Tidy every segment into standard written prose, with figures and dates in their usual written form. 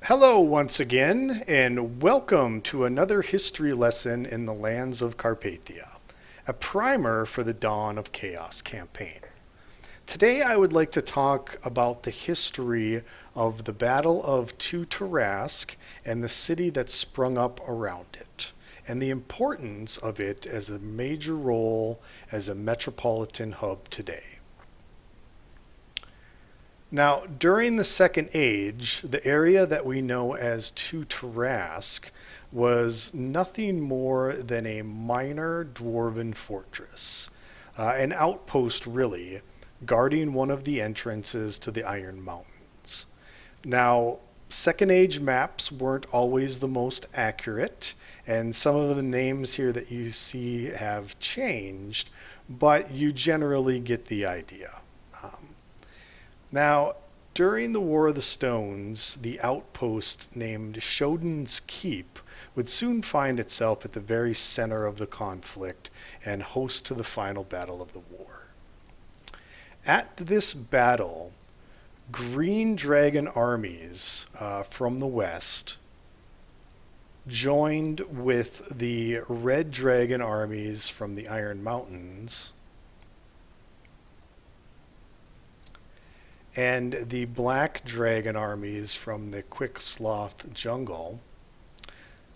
Hello, once again, and welcome to another history lesson in the lands of Carpathia, a primer for the Dawn of Chaos campaign. Today, I would like to talk about the history of the Battle of Tarrasque and the city that sprung up around it, and the importance of it as a major role as a metropolitan hub today. Now, during the Second Age, the area that we know as Tarrasque was nothing more than a minor dwarven fortress, an outpost really, guarding one of the entrances to the Iron Mountains. Now, Second Age maps weren't always the most accurate, and some of the names here that you see have changed, but you generally get the idea. Um, Now, during the War of the Stones, the outpost named Shodan's Keep would soon find itself at the very center of the conflict and host to the final battle of the war. At this battle, green dragon armies from the west joined with the red dragon armies from the Iron Mountains and the black dragon armies from the Quick Sloth jungle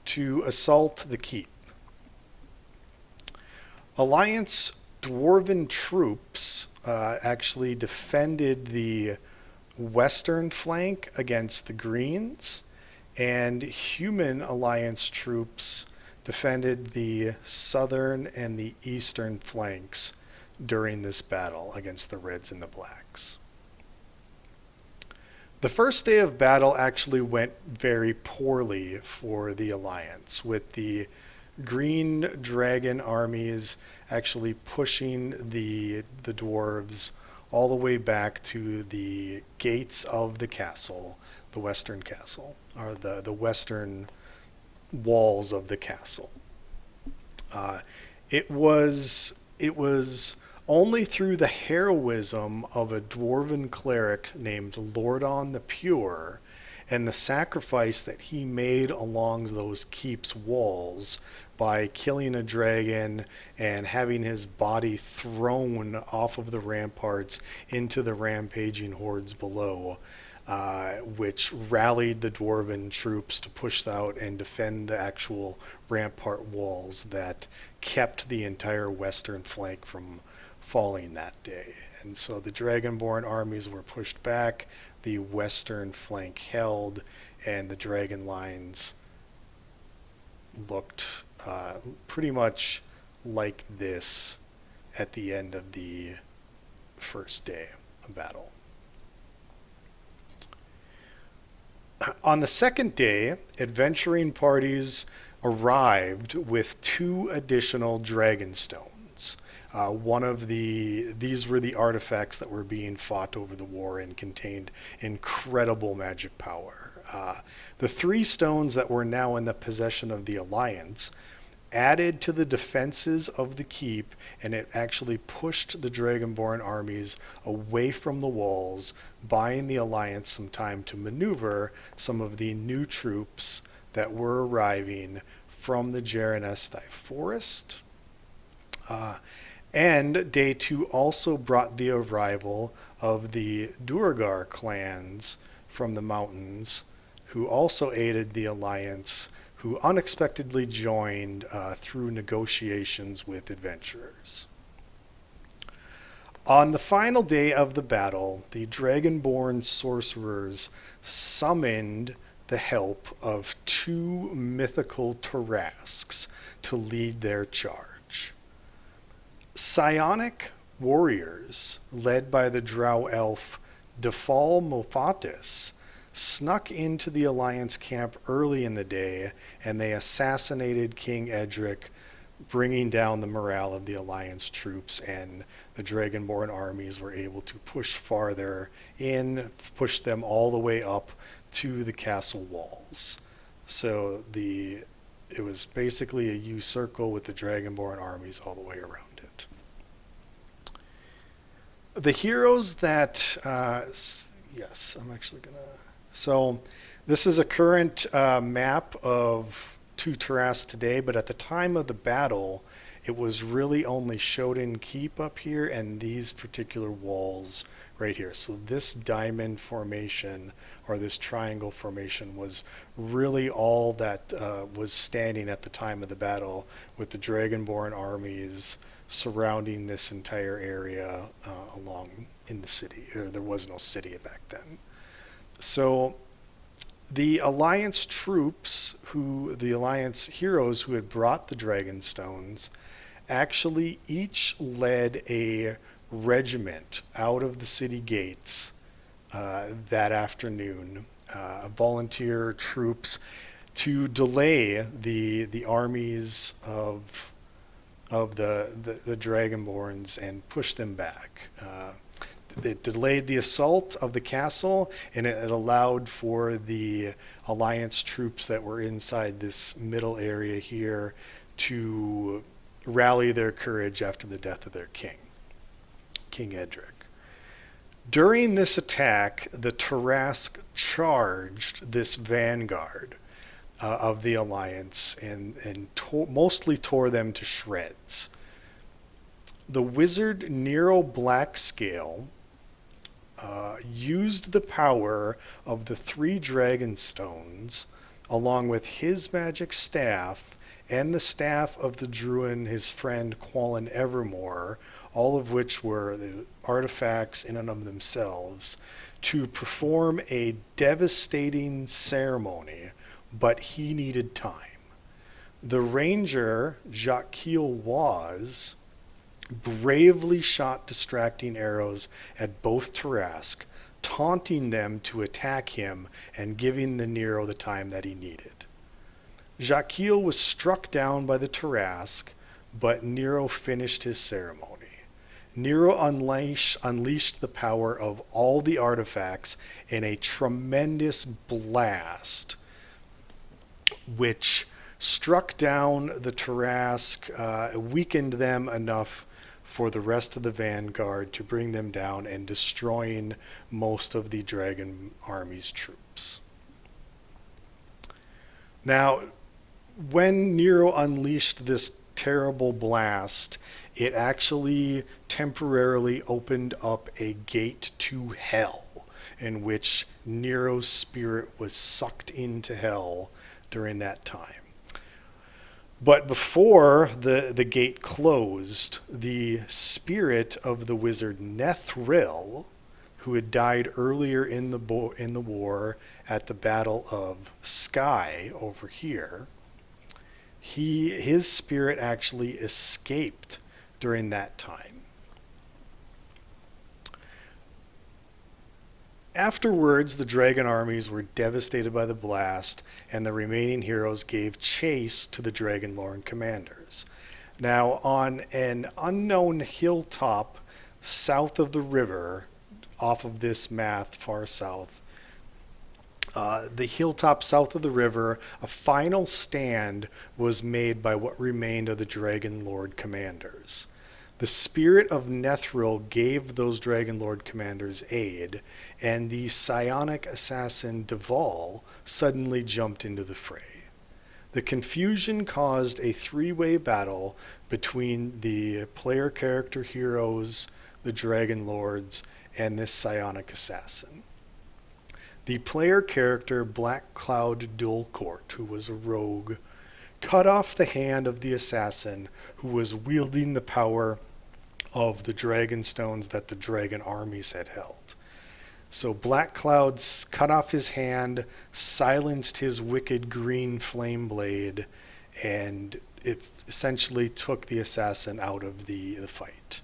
to assault the keep. Alliance dwarven troops actually defended the western flank against the Greens, and human alliance troops defended the southern and the eastern flanks during this battle against the Reds and the Blacks. The first day of battle actually went very poorly for the Alliance, with the Green Dragon armies actually pushing the dwarves all the way back to the gates of the castle, the western castle, or the western walls of the castle. Uh, it was only through the heroism of a dwarven cleric named Lordon the Pure and the sacrifice that he made along those keep's walls by killing a dragon and having his body thrown off of the ramparts into the rampaging hordes below, which rallied the dwarven troops to push out and defend the actual rampart walls that kept the entire western flank from falling that day. And so the Dragonborn armies were pushed back, the western flank held, and the dragon lines looked pretty much like this at the end of the first day of battle. On the second day, adventuring parties arrived with two additional dragon stones. These were the artifacts that were being fought over the war and contained incredible magic power. The three stones that were now in the possession of the Alliance added to the defenses of the keep, and it actually pushed the Dragonborn armies away from the walls, buying the Alliance some time to maneuver some of the new troops that were arriving from the Jaranesti forest. And Day 2 also brought the arrival of the Duergar clans from the mountains, who also aided the Alliance, who unexpectedly joined through negotiations with adventurers. On the final day of the battle, the Dragonborn sorcerers summoned the help of two mythical Tarrasques to lead their charge. Psionic warriors, led by the drow elf Defal Mofatis, snuck into the Alliance camp early in the day, and they assassinated King Edric, bringing down the morale of the Alliance troops, and the Dragonborn armies were able to push farther in, push them all the way up to the castle walls. So it was basically a U circle with the Dragonborn armies all the way around it. The heroes that, yes, I'm actually going to So this is a current map of Two Tarrasque today, but at the time of the battle, it was really only Shodan Keep up here and these particular walls right here. So this diamond formation or this triangle formation was really all that was standing at the time of the battle, with the Dragonborn armies surrounding this entire area along in the city. Or there was no city back then. So the Alliance troops, the Alliance heroes who had brought the Dragonstones, actually each led a regiment out of the city gates that afternoon, volunteer troops to delay the armies of the Dragonborns and push them back. It delayed the assault of the castle, and it allowed for the Alliance troops that were inside this middle area here to rally their courage after the death of their king, King Edric. During this attack, the Tarrasque charged this vanguard of the Alliance and mostly tore them to shreds. The wizard Nero Blackscale used the power of the 3 Dragonstones, along with his magic staff and the staff of the Druid, his friend Quallen Evermore, all of which were the artifacts in and of themselves, to perform a devastating ceremony, but he needed time. The ranger, Jacques Waz, bravely shot distracting arrows at both Tarrasque, taunting them to attack him and giving the Nero the time that he needed. Jacques was struck down by the Tarrasque, but Nero finished his ceremony. Nero unleashed the power of all the artifacts in a tremendous blast, which struck down the Tarrasque, weakened them enough for the rest of the vanguard to bring them down and destroying most of the dragon army's troops. Now, when Nero unleashed this terrible blast, it actually temporarily opened up a gate to hell, in which Nero's spirit was sucked into hell during that time. But before the gate closed, the spirit of the wizard Nethril, who had died earlier in the war at the Battle of Skye over here, his spirit actually escaped during that time. Afterwards, the dragon armies were devastated by the blast, and the remaining heroes gave chase to the Dragonlord commanders. Now, on an unknown hilltop south of the river, off of this map, far south, the hilltop south of the river, a final stand was made by what remained of the Dragonlord commanders. The spirit of Nethril gave those Dragonlord commanders aid, and the psionic assassin Deval suddenly jumped into the fray. The confusion caused a 3-way battle between the player character heroes, the Dragonlords, and this psionic assassin. The player character Black Cloud Dulcourt, who was a rogue, cut off the hand of the assassin who was wielding the power of the Dragonstones that the dragon armies had held. So Black Cloud cut off his hand, silenced his wicked green flame blade, and it essentially took the assassin out of the fight.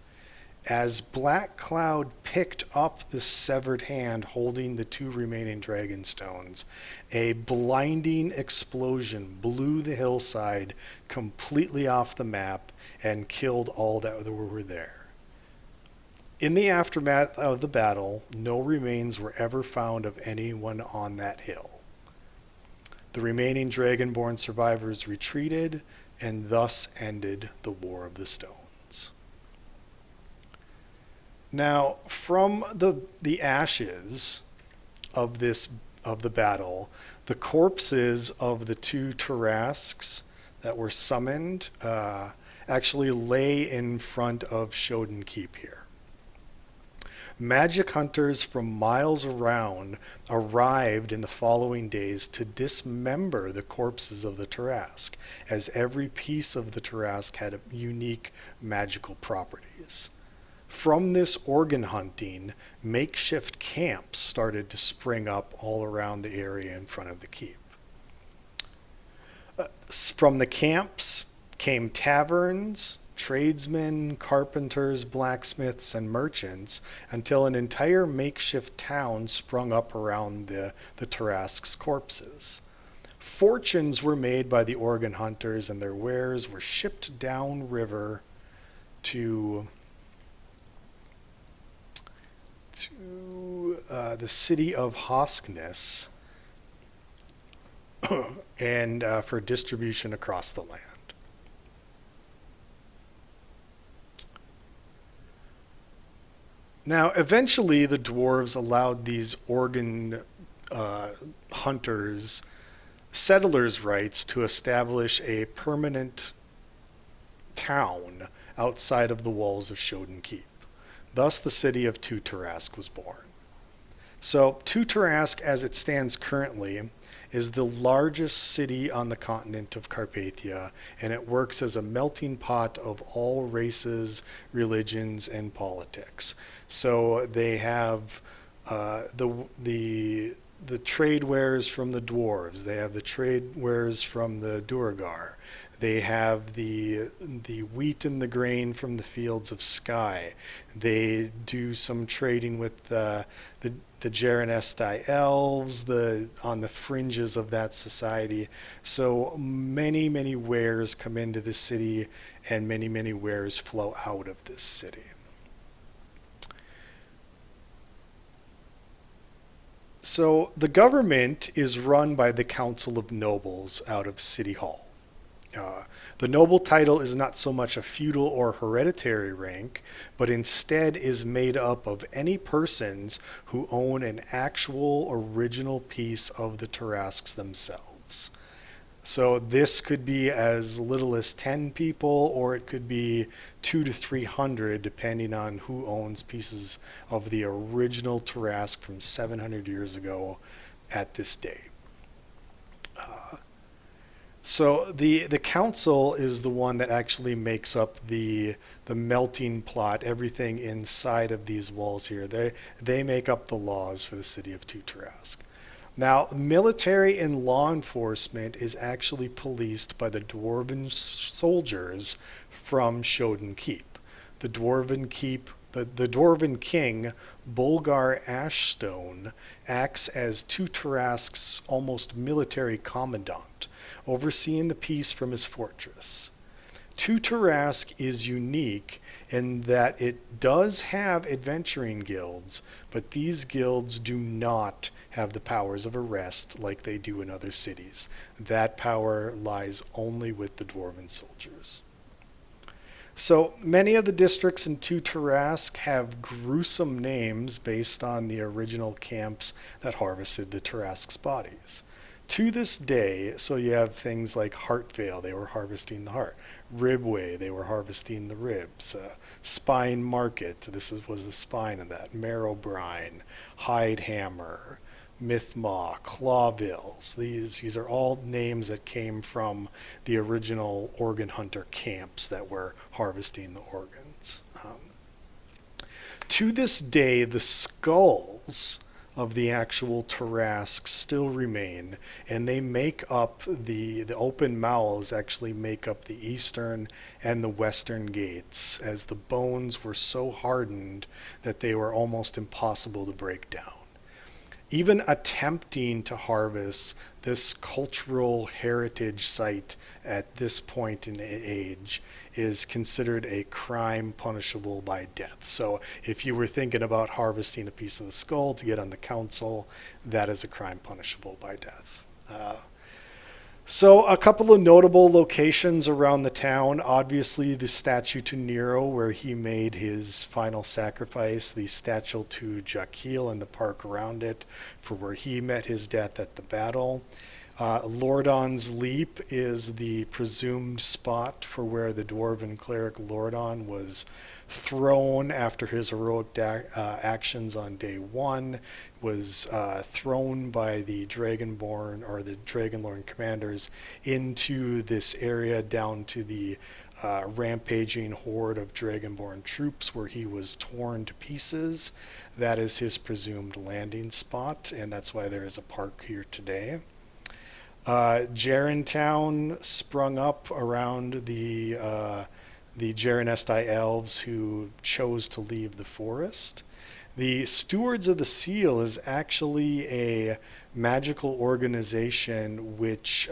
As Black Cloud picked up the severed hand holding the 2 remaining Dragonstones, a blinding explosion blew the hillside completely off the map and killed all that were there. In the aftermath of the battle, no remains were ever found of anyone on that hill. The remaining Dragonborn survivors retreated, and thus ended the War of the Stones. Now, from the ashes of this of the battle, the corpses of the two Tarrasques that were summoned actually lay in front of Shoden Keep here. Magic hunters from miles around arrived in the following days to dismember the corpses of the Tarrasque, as every piece of the Tarrasque had unique magical properties. From this organ hunting, makeshift camps started to spring up all around the area in front of the keep. From the camps came taverns, tradesmen, carpenters, blacksmiths, and merchants, until an entire makeshift town sprung up around the Tarrasque's corpses. Fortunes were made by the organ hunters, and their wares were shipped downriver to the city of Hoskness and for distribution across the land. Now, eventually, the dwarves allowed these organ hunters settlers' rights to establish a permanent town outside of the walls of Shoden Keep. Thus, the city of Two Tarrasque was born. So, Two Tarrasque, as it stands currently, is the largest city on the continent of Carpathia, and it works as a melting pot of all races, religions, and politics. So they have the trade wares from the dwarves. They have the trade wares from the Duergar. They have the wheat and the grain from the fields of Sky. They do some trading with the Gerenesti elves, on the fringes of that society. So many, many wares come into the city, and many, many wares flow out of this city. So the government is run by the Council of Nobles out of City Hall. The noble title is not so much a feudal or hereditary rank, but instead is made up of any persons who own an actual original piece of the Tarrasques themselves. So this could be as little as 10 people, or it could be 200 to 300, depending on who owns pieces of the original Tarrasque from 700 years ago at this day. So the council is the one that actually makes up the melting pot, everything inside of these walls here. They make up the laws for the city of Two Tarrasque. Now, military and law enforcement is actually policed by the dwarven soldiers from Shoden Keep. The dwarven king, Bulgar Ashstone, acts as Two Tarrasque's almost military commandant, overseeing the peace from his fortress. Two Tarrasque is unique in that it does have adventuring guilds, but these guilds do not have the powers of arrest like they do in other cities. That power lies only with the dwarven soldiers. So many of the districts in Two Tarrasque have gruesome names based on the original camps that harvested the Tarrasque's bodies. To this day, so you have things like Heartvale, they were harvesting the heart. Ribway, they were harvesting the ribs. Spine Market, was the spine of that. Marrowbrine, Hidehammer, Mythmaw, Clawvilles. These are all names that came from the original organ hunter camps that were harvesting the organs. To this day, the skulls of the actual Tarrasques still remain, and they make up the open mouths actually make up the eastern and the western gates, as the bones were so hardened that they were almost impossible to break down. Even attempting to harvest this cultural heritage site at this point in age is considered a crime punishable by death. So if you were thinking about harvesting a piece of the skull to get on the council, that is a crime punishable by death. So, a couple of notable locations around the town. Obviously, the statue to Nero, where he made his final sacrifice, the statue to Jaquil in the park around it, for where he met his death at the battle. Lordon's Leap is the presumed spot for where the dwarven cleric Lordon was thrown after his heroic actions on day one, was thrown by the Dragonborn or the Dragonlord commanders into this area down to the rampaging horde of Dragonborn troops where he was torn to pieces. That is his presumed landing spot, and that's why there is a park here today. Gerrentown sprung up around the Jarenesti elves who chose to leave the forest. The Stewards of the Seal is actually a magical organization which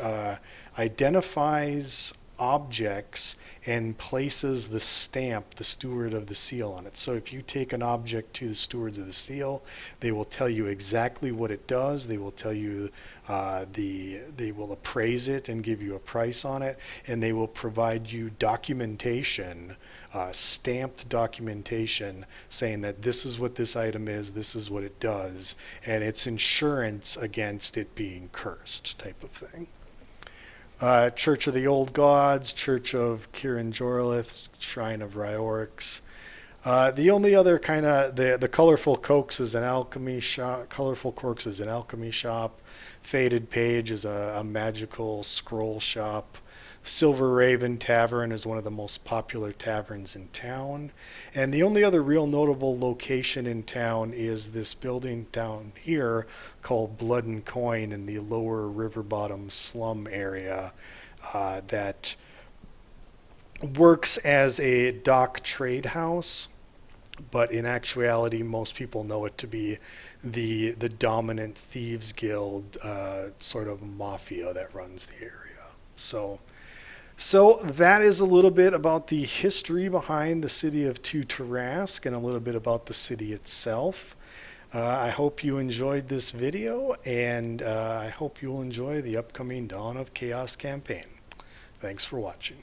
identifies objects and places the stamp, the Steward of the Seal, on it. So if you take an object to the Stewards of the Seal, they will tell you exactly what it does. They will tell you they will appraise it and give you a price on it, and they will provide you documentation, stamped documentation saying that this is what this item is, this is what it does, and it's insurance against it being cursed, type of thing. Church of the Old Gods, Church of Kirin Jorlith, Shrine of Ryorix. The only other kind of the Colorful Corks is an alchemy shop. Colorful Corks is an alchemy shop. Faded Page is a magical scroll shop. Silver Raven Tavern is one of the most popular taverns in town. And the only other real notable location in town is this building down here called Blood and Coin in the lower river bottom slum area that works as a dock trade house, but in actuality most people know it to be the dominant thieves guild sort of mafia that runs the area. So that is a little bit about the history behind the city of Tarrasque and a little bit about the city itself. I hope you enjoyed this video, and I hope you'll enjoy the upcoming Dawn of Chaos campaign. Thanks for watching.